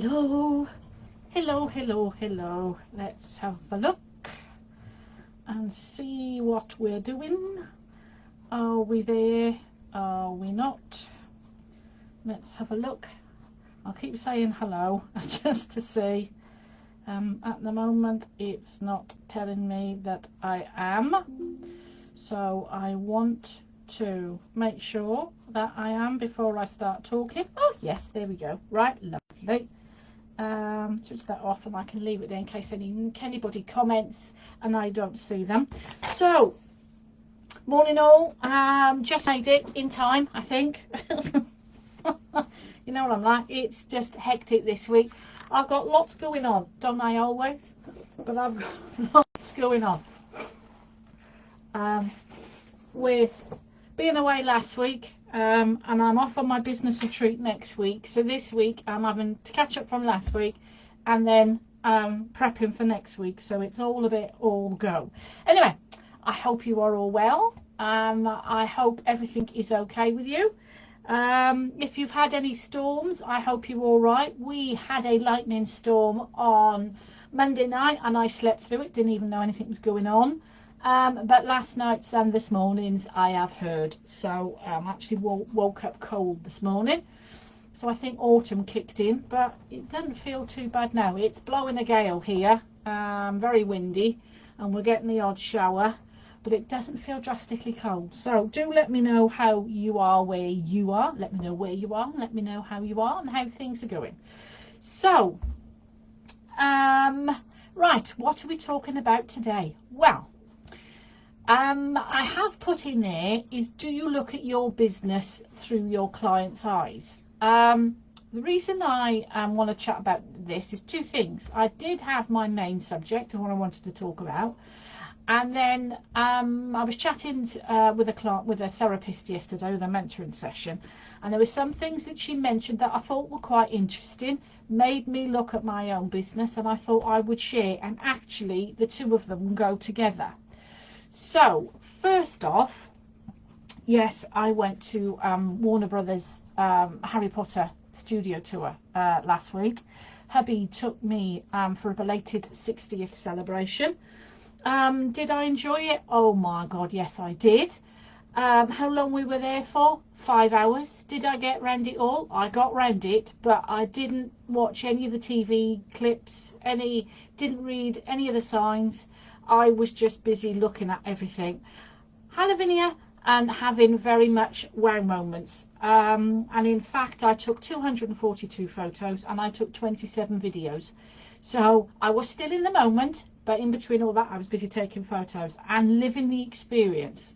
Hello, hello. Let's have a look and see what we're doing. Are we there? Are we not? Let's have a look. I'll keep saying hello just to see. At the moment, it's not telling me that I am. So I want to make sure that I am before I start talking. Oh, yes, there we go. Right, lovely. Switch that off and I can leave it there in case anybody comments and I don't see them. So, morning all. Just made it in time, I think. You know what I'm like, it's just hectic this week. I've got lots going on, don't I always? But I've got lots going on. With being away last week, and I'm off on my business retreat next week. So this week I'm having to catch up from last week and then prepping for next week. So it's all a bit all go. Anyway, I hope you are all well. I hope everything is okay with you. If you've had any storms, I hope you're all right. We had a lightning storm on Monday night and I slept through it, didn't even know anything was going on. But last night's and this morning's I have heard, so actually woke up cold this morning, so I think autumn kicked in, but it doesn't feel too bad now. It's blowing a gale here, very windy, and we're getting the odd shower, but it doesn't feel drastically cold. So do let me know how you are where you are. Let me know where you are, and let me know how you are and how things are going. So right, what are we talking about today? Well, I have put in there is, do you look at your business through your client's eyes? The reason I want to chat about this is two things. I did have my main subject and what I wanted to talk about, and then I was chatting with a client, with a therapist yesterday, with a mentoring session, and there were some things that she mentioned that I thought were quite interesting, made me look at my own business, and I thought I would share, and actually the two of them go together. So first off, yes, I went to Warner Brothers Harry Potter studio tour last week. Hubby took me for a belated 60th celebration. Did I enjoy it? Oh my god, yes I did. How long we were there for? 5 hours. Did I get round it all? I got round it, but I didn't watch any of the TV clips, didn't read any of the signs. I was just busy looking at everything. Hallelujah, and having very much wow moments. And in fact, I took 242 photos and I took 27 videos. So I was still in the moment, but in between all that, I was busy taking photos and living the experience.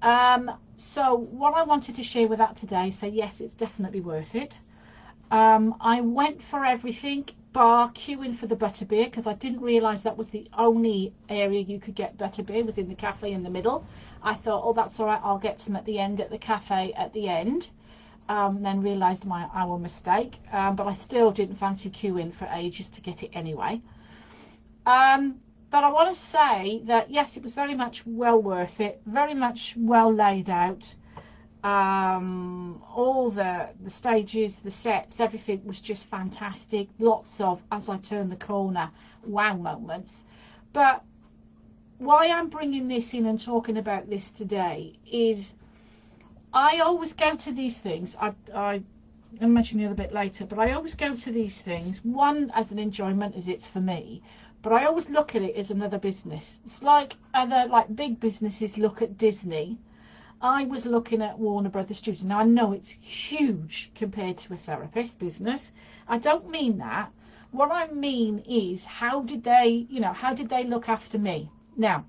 So what I wanted to share with that today, so yes, it's definitely worth it. I went for everything bar queuing for the butterbeer, because I didn't realise that was the only area you could get butterbeer, was in the cafe in the middle. I thought, oh, that's all right, I'll get some at the end, at the cafe at the end. Then realised our mistake, but I still didn't fancy queuing for ages to get it anyway. But I want to say that yes, it was very much well worth it, very much well laid out. All the stages, the sets, everything was just fantastic. Lots of, as I turn the corner, wow moments. But why I'm bringing this in and talking about this today is I always go to these things, I'll mention it a bit later, but I always go to these things, one, as an enjoyment, as it's for me, but I always look at it as another business. It's like other big businesses look at Disney. I was looking at Warner Brothers Studios. Now I know it's huge compared to a therapist business. I don't mean that. What I mean is, how did they look after me? Now,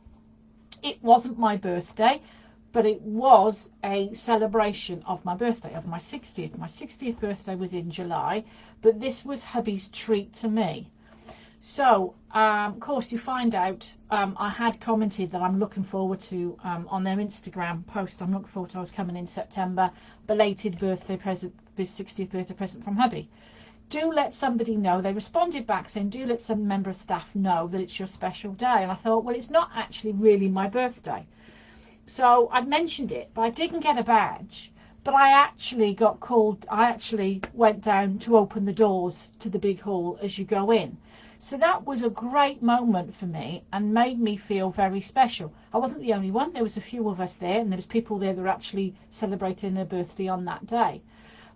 it wasn't my birthday, but it was a celebration of my birthday, of my 60th. My 60th birthday was in July, but this was hubby's treat to me. So, of course, you find out, I had commented that I'm looking forward to, on their Instagram post, I'm looking forward to us coming in September, belated birthday present, his 60th birthday present from hubby. Do let somebody know. They responded back saying, do let some member of staff know that it's your special day. And I thought, well, it's not actually really my birthday. So I'd mentioned it, but I didn't get a badge. but I actually got called. I actually went down to open the doors to the big hall as you go in. So that was a great moment for me and made me feel very special. I wasn't the only one. There was a few of us there, and there was people there that were actually celebrating their birthday on that day.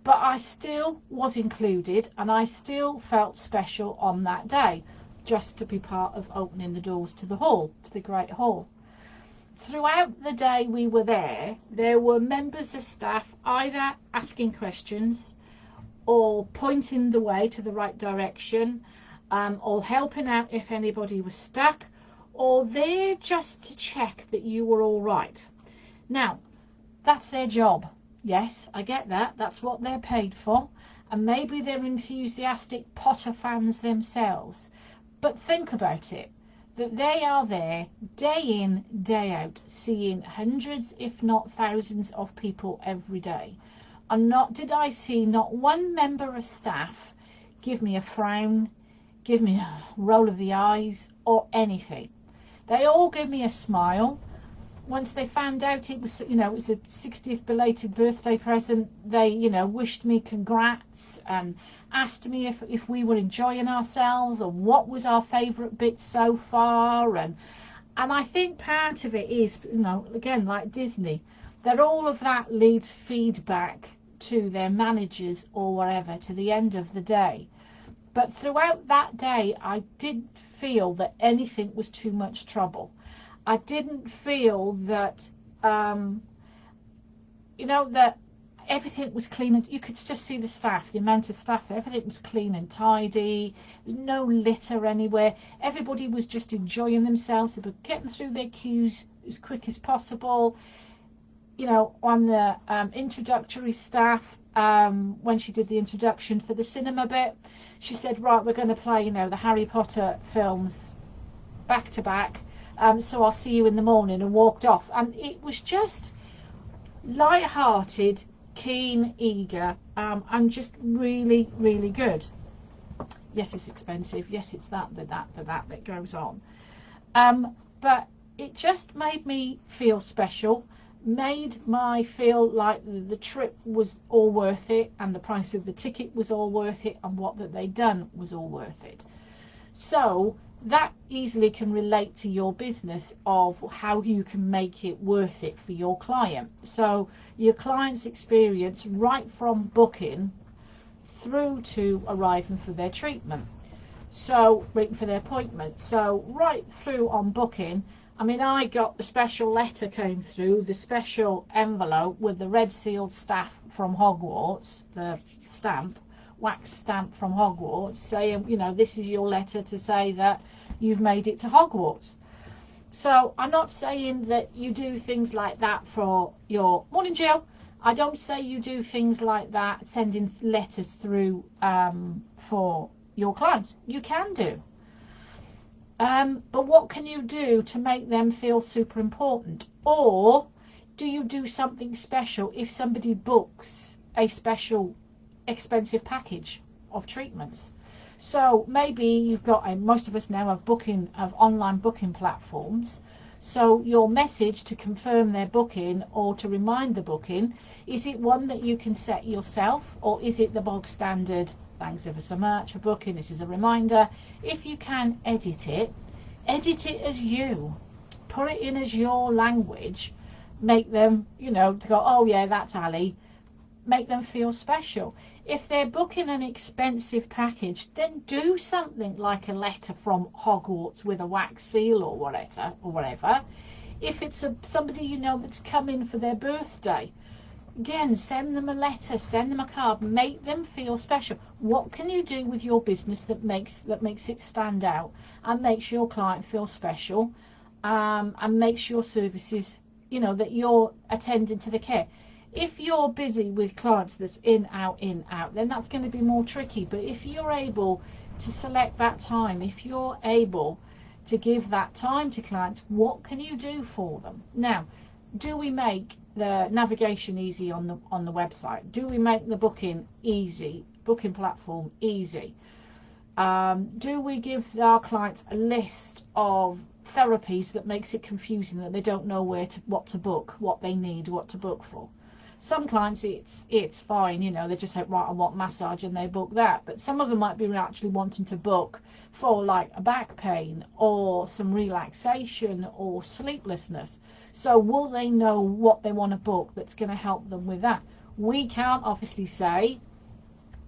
But I still was included, and I still felt special on that day, just to be part of opening the doors to the hall, to the Great Hall. Throughout the day we were there were members of staff either asking questions or pointing the way to the right direction, or helping out if anybody was stuck, or there just to check that you were all right. Now, that's their job. Yes, I get that. That's what they're paid for. And maybe they're enthusiastic Potter fans themselves. But think about it, that they are there day in, day out, seeing hundreds, if not thousands of people every day. And not did I see not one member of staff give me a frown, give me a roll of the eyes, or anything. They all gave me a smile. Once they found out it was, it was a 60th belated birthday present, they, wished me congrats and asked me if we were enjoying ourselves or what was our favourite bit so far. And I think part of it is, again, like Disney, that all of that leads feedback to their managers or whatever to the end of the day. But throughout that day, I didn't feel that anything was too much trouble. I didn't feel that, that everything was clean. And you could just see the staff, the amount of staff, everything was clean and tidy. There was no litter anywhere. Everybody was just enjoying themselves. They were getting through their queues as quick as possible. On the introductory staff, when she did the introduction for the cinema bit, she said, right, we're going to play, the Harry Potter films back to back. So I'll see you in the morning, and walked off. And it was just light-hearted, keen, eager, and just really, really good. Yes, it's expensive. Yes, it's that goes on. But it just made me feel special, made my feel like the trip was all worth it, and the price of the ticket was all worth it, and what that they'd done was all worth it. So that easily can relate to your business of how you can make it worth it for your client. So your client's experience right from booking through to arriving for their treatment. So waiting for their appointment. So right through on booking, I got the special letter came through, the special envelope with the red sealed staff from Hogwarts, the stamp, wax stamp from Hogwarts, saying, this is your letter to say that you've made it to Hogwarts. So I'm not saying that you do things like that for your morning, Jill. I don't say you do things like that, sending letters through for your clients. You can do. But what can you do to make them feel super important? Or do you do something special if somebody books a special expensive package of treatments? So maybe you've got, most of us now have online booking platforms. So your message to confirm their booking or to remind the booking, is it one that you can set yourself, or is it the bog standard, thanks ever so much for booking, this is a reminder? If you can edit it as you, put it in as your language, make them, to go, oh yeah, that's Ali, make them feel special. If they're booking an expensive package, then do something like a letter from Hogwarts with a wax seal or whatever. If it's somebody that's come in for their birthday, again, send them a letter, send them a card, make them feel special. What can you do with your business that makes it stand out and makes your client feel special, and makes your services, that you're attending to the care? If you're busy with clients that's in, out, then that's going to be more tricky. But if you're able to select that time, if you're able to give that time to clients, what can you do for them? Now, do we make the navigation easy on the website? Do we make the booking platform easy? Do we give our clients a list of therapies that makes it confusing, that they don't know what to book, what they need, what to book for? Some clients, it's fine, you know, they just say, right, I want massage, and they book that. But some of them might be actually wanting to book for like a back pain or some relaxation or sleeplessness. So will they know what they want to book that's going to help them with that? We can't obviously say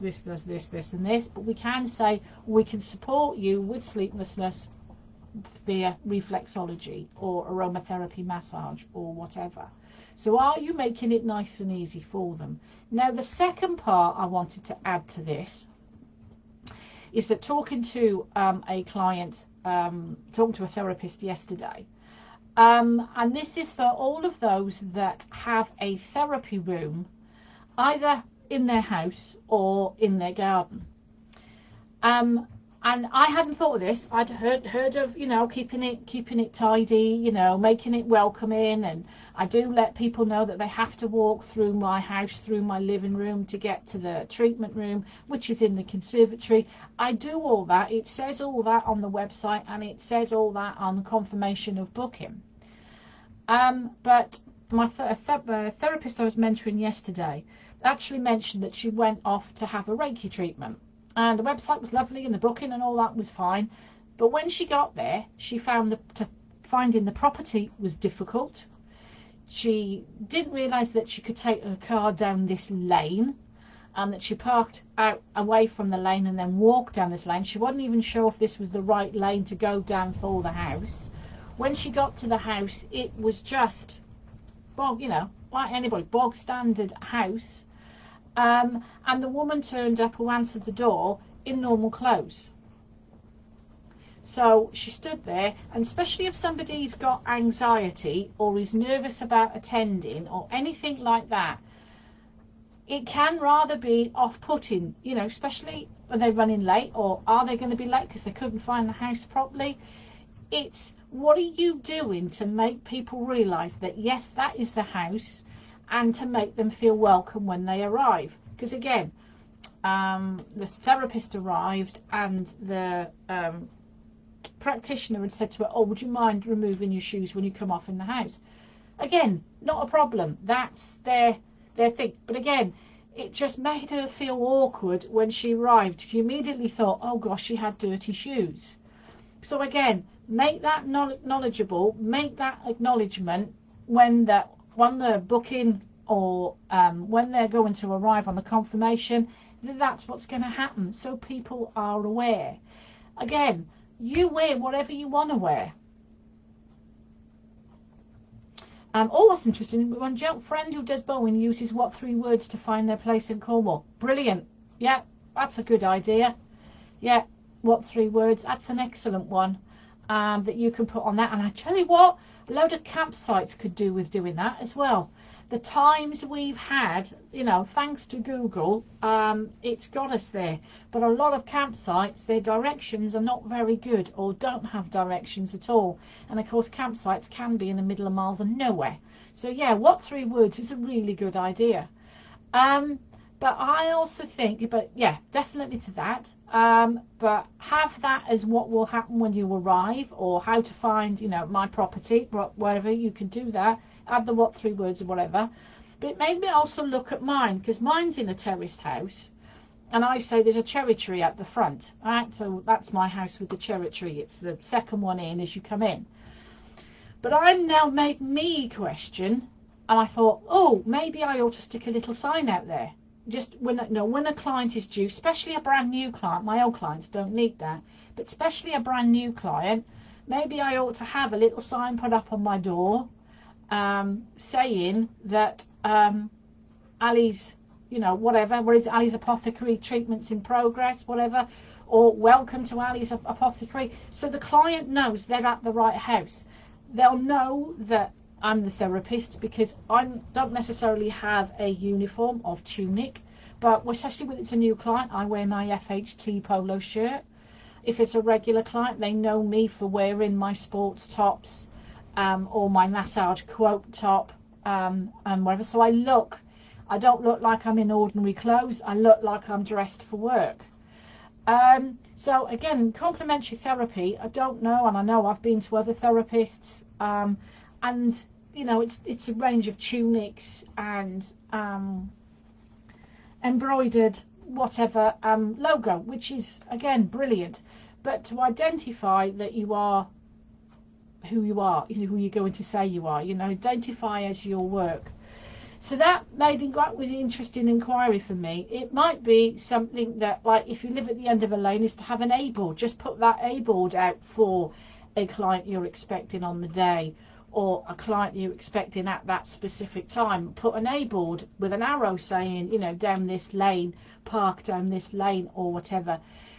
this, and this, but we can say we can support you with sleeplessness via reflexology or aromatherapy massage or whatever. So are you making it nice and easy for them? Now, the second part I wanted to add to this is that talking to a client, talking to a therapist yesterday, and this is for all of those that have a therapy room either in their house or in their garden. And I hadn't thought of this. I'd heard of, you know, keeping it tidy, you know, making it welcoming, and I do let people know that they have to walk through my house, through my living room to get to the treatment room, which is in the conservatory. I do all that. It says all that on the website, and it says all that on the confirmation of booking. But my therapist I was mentoring yesterday actually mentioned that she went off to have a Reiki treatment. And the website was lovely and the booking and all that was fine. But when she got there, she found finding the property was difficult. She didn't realise that she could take her car down this lane, and that she parked out away from the lane and then walked down this lane. She wasn't even sure if this was the right lane to go down for the house. When she got to the house, it was just, bog, you know, like anybody, bog standard house. And the woman turned up who answered the door in normal clothes. So she stood there, and especially if somebody's got anxiety or is nervous about attending or anything like that, it can rather be off-putting, you know, especially are they running late, or are they going to be late because they couldn't find the house properly. It's what are you doing to make people realise that yes, that is the house, and to make them feel welcome when they arrive. Because again, the therapist arrived, and the practitioner had said to her, oh, would you mind removing your shoes when you come off in the house? Again, not a problem. That's their thing. But again, it just made her feel awkward when she arrived. She immediately thought, oh gosh, she had dirty shoes. So again, make that knowledgeable, make that acknowledgement when the booking or when they're going to arrive on the confirmation, that's what's going to happen, so people are aware. Again, you wear whatever you want to wear. Oh, that's interesting. One friend who does Bowen uses what 3 words to find their place in Cornwall? Brilliant. Yeah, that's a good idea. Yeah, what 3 words? That's an excellent one that you can put on that. And I tell you what, a load of campsites could do with doing that as well. The times we've had, you know, thanks to Google, it's got us there. But a lot of campsites, their directions are not very good, or don't have directions at all. And of course, campsites can be in the middle of miles of nowhere. So yeah, what 3 words is a really good idea. But I also think, but yeah, definitely to that. But have that as what will happen when you arrive, or how to find, you know, my property, whatever, you can do that. Add the what 3 words or whatever. But it made me also look at mine, because mine's in a terraced house, and I say there's a cherry tree at the front. Right, so that's my house with the cherry tree. It's the second one in as you come in. But I've now made me question, and I thought, oh, maybe I ought to stick a little sign out there. Just when a client is due, especially a brand new client. My old clients don't need that, but especially a brand new client, maybe I ought to have a little sign put up on my door, saying that Ali's, you know, whatever, where is Ali's Apothecary, treatments in progress, whatever, or welcome to Ali's Apothecary, so the client knows they're at the right house. They'll know that I'm the therapist, because I don't necessarily have a uniform of tunic, but especially when it's a new client, I wear my FHT polo shirt. If it's a regular client, they know me for wearing my sports tops, or my massage quote top, and whatever. So I don't look like I'm in ordinary clothes. I look like I'm dressed for work. So again, complementary therapy, I don't know, and I know I've been to other therapists, and you know, it's a range of tunics and embroidered whatever logo, which is again brilliant. But to identify that you are who you are, you know, who you're going to say you are, you know, identify as your work. So that made it quite an interesting inquiry for me. It might be something that, like, if you live at the end of a lane, is to have an A board. Just put that A board out for a client you're expecting on the day, or a client you're expecting at that specific time. Put an A board with an arrow saying, you know, down this lane, park down this lane, or whatever.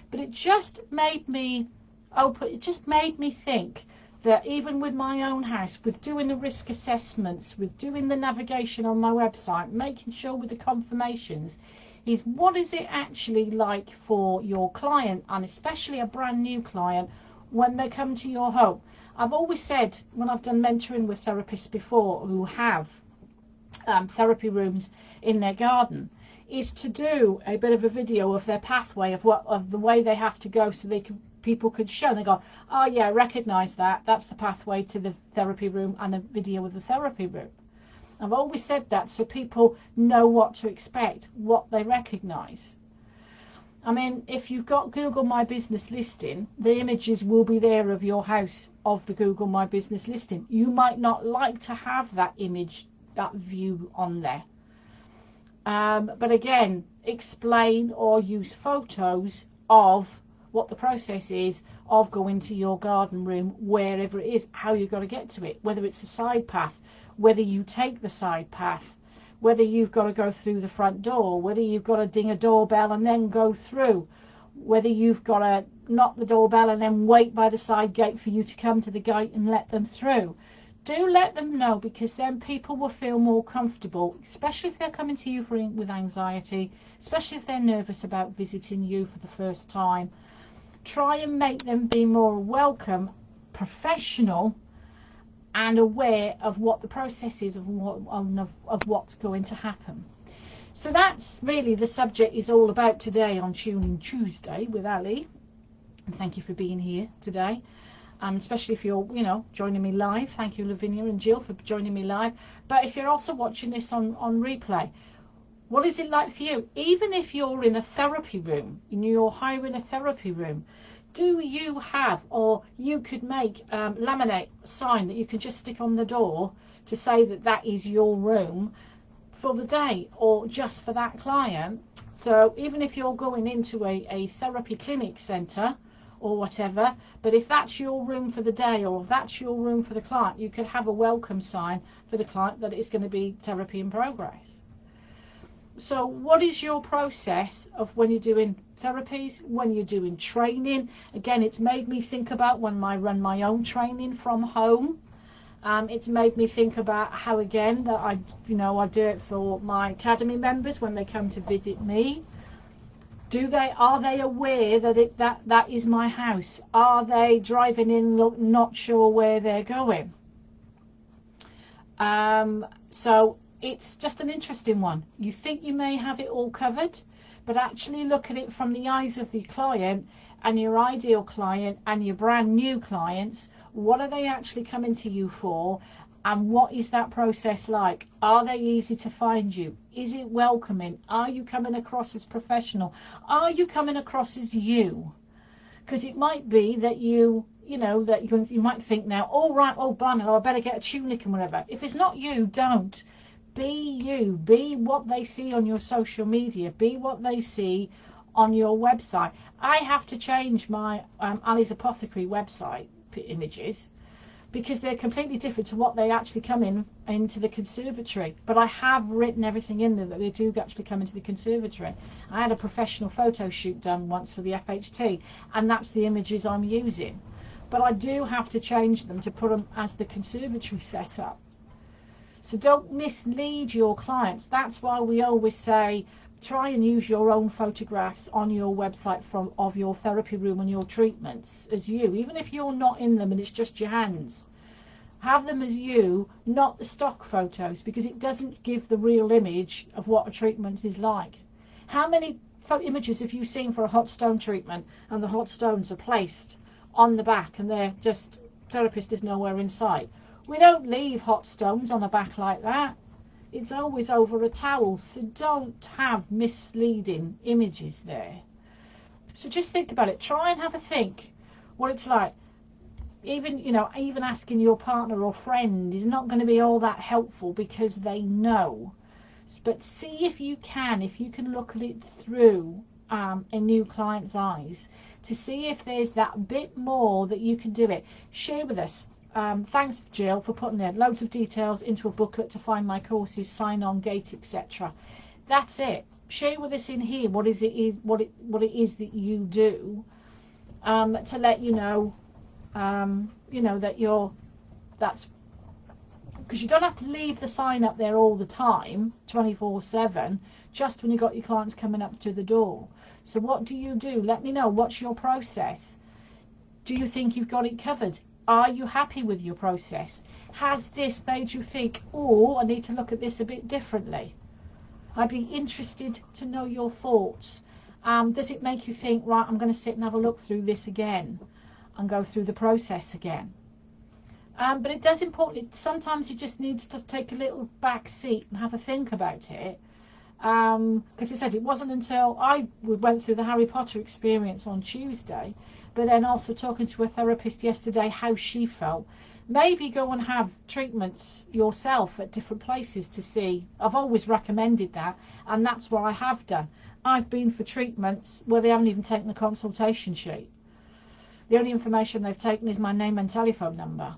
But it just made me open. It just made me think that even with my own house, with doing the risk assessments, with doing the navigation on my website, making sure with the confirmations, is what is it actually like for your client, and especially a brand new client, when they come to your home. I've always said, when I've done mentoring with therapists before who have therapy rooms in their garden, is to do a bit of a video of their pathway, of the way they have to go, so people could show. They go, oh yeah, I recognise that. That's the pathway to the therapy room, and a video of the therapy room. I've always said that so people know what to expect, what they recognise. I mean, if you've got Google My Business listing, the images will be there of your house of the Google My Business listing. You might not like to have that image, that view on there. But again, explain or use photos of what the process is of going to your garden room, wherever it is, how you've got to get to it, whether it's a side path, whether you take the side path, whether you've got to go through the front door, whether you've got to ding a doorbell and then go through, whether you've got to knock the doorbell and then wait by the side gate for you to come to the gate and let them through. Do let them know, because then people will feel more comfortable, especially if they're coming to you with anxiety, especially if they're nervous about visiting you for the first time. Try and make them be more welcome, professional, and aware of what the process is, of what's going to happen. So that's really the subject is all about today on Tuning Tuesday with Ali. And thank you for being here today. Especially if you're, you know, joining me live. Thank you, Lavinia and Jill, for joining me live. But if you're also watching this on replay, what is it like for you? Even if you're in a therapy room and you're hiring a therapy room, do you have, or you could make laminate a sign that you can just stick on the door to say that that is your room for the day, or just for that client. So even if you're going into a therapy clinic centre or whatever, but if that's your room for the day, or if that's your room for the client, you could have a welcome sign for the client that it's going to be therapy in progress. So what is your process of when you're doing therapies, when you're doing training? Again, it's made me think about when I run my own training from home. It's made me think about how, again, that I do it for my academy members when they come to visit me. Are they aware that that is my house? Are they driving in not sure where they're going? So it's just an interesting one. You think you may have it all covered, but actually look at it from the eyes of the client and your ideal client and your brand new clients. What are they actually coming to you for? And what is that process like? Are they easy to find you? Is it welcoming? Are you coming across as professional? Are you coming across as you? Because it might be that you might think now, oh right, oh blimey, I better get a tunic and whatever. If it's not you, don't. Be you. Be what they see on your social media. Be what they see on your website. I have to change my Ali's Apothecary website images, because they're completely different to what they actually come into the conservatory. But I have written everything in there that they do actually come into the conservatory. I had a professional photo shoot done once for the FHT, and that's the images I'm using. But I do have to change them to put them as the conservatory setup. So don't mislead your clients. That's why we always say, try and use your own photographs on your website of your therapy room and your treatments as you, even if you're not in them and it's just your hands. Have them as you, not the stock photos, because it doesn't give the real image of what a treatment is like. How many images have you seen for a hot stone treatment and the hot stones are placed on the back and they're just, therapist is nowhere in sight? We don't leave hot stones on a back like that. It's always over a towel, so don't have misleading images there. So just think about it. Try and have a think what it's like. Even, you know, even asking your partner or friend is not going to be all that helpful because they know. But see if you can look at it through a new client's eyes to see if there's that bit more that you can do it. Share with us. Thanks, Jill, for putting there loads of details into a booklet to find my courses, sign on, gate, etc. That's it. Share with us in here what it is that you do, to let you know, that that's because you don't have to leave the sign up there all the time, 24/7, just when you've got your clients coming up to the door. So what do you do? Let me know. What's your process? Do you think you've got it covered? Are you happy with your process? Has this made you think, oh, I need to look at this a bit differently? I'd be interested to know your thoughts. Does it make you think, right, I'm going to sit and have a look through this again and go through the process again? But it does important. Sometimes you just need to take a little back seat and have a think about it. Because I said it wasn't until I went through the Harry Potter experience on Tuesday, but then also talking to a therapist yesterday how she felt. Maybe go and have treatments yourself at different places to see. I've always recommended that, and that's what I have done. I've been for treatments where they haven't even taken a consultation sheet. The only information they've taken is my name and telephone number.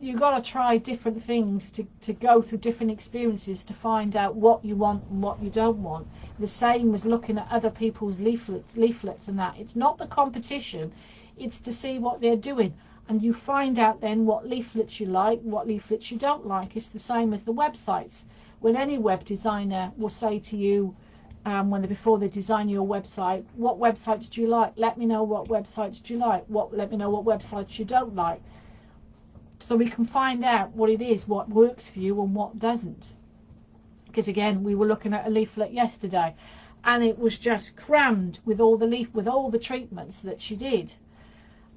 You've got to try different things to go through different experiences to find out what you want and what you don't want. The same as looking at other people's leaflets and that. It's not the competition, it's to see what they're doing. And you find out then what leaflets you like, what leaflets you don't like. It's the same as the websites. When any web designer will say to you, before they design your website, what websites do you like? Let me know what websites do you like. Let me know what websites you don't like. So we can find out what it is, what works for you and what doesn't. Because again, we were looking at a leaflet yesterday, and it was just crammed with all the treatments that she did,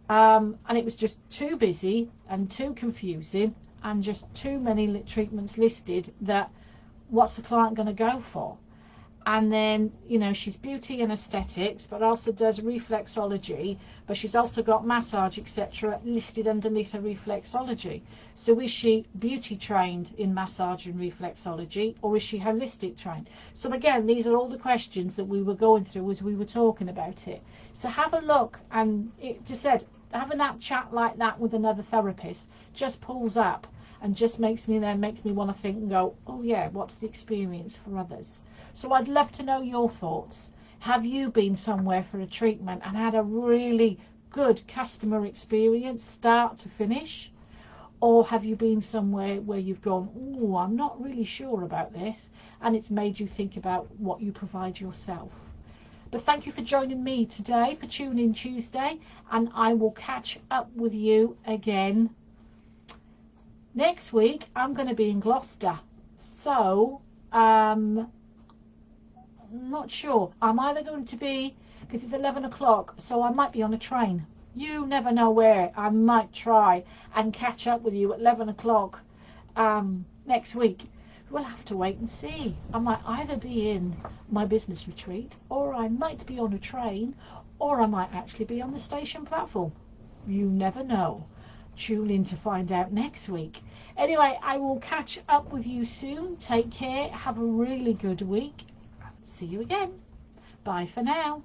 and it was just too busy and too confusing, and just too many treatments listed. That what's the client going to go for? And then, she's beauty and aesthetics, but also does reflexology, but she's also got massage, etc. listed underneath her reflexology. So is she beauty trained in massage and reflexology, or is she holistic trained? So again, these are all the questions that we were going through as we were talking about it. So have a look, and it just said, having that chat like that with another therapist just pulls up and just makes me want to think and go, oh yeah, what's the experience for others? So I'd love to know your thoughts. Have you been somewhere for a treatment and had a really good customer experience start to finish? Or have you been somewhere where you've gone, oh, I'm not really sure about this, and it's made you think about what you provide yourself? But thank you for joining me today for Tune In Tuesday, and I will catch up with you again next week. I'm going to be in Gloucester, so not sure. I'm either going to be, because it's 11 o'clock, so I might be on a train. You never know where. I might try and catch up with you at 11 o'clock next week. We'll have to wait and see. I might either be in my business retreat, or I might be on a train, or I might actually be on the station platform. You never know. Tune in to find out next week. Anyway, I will catch up with you soon. Take care. Have a really good week. See you again. Bye for now.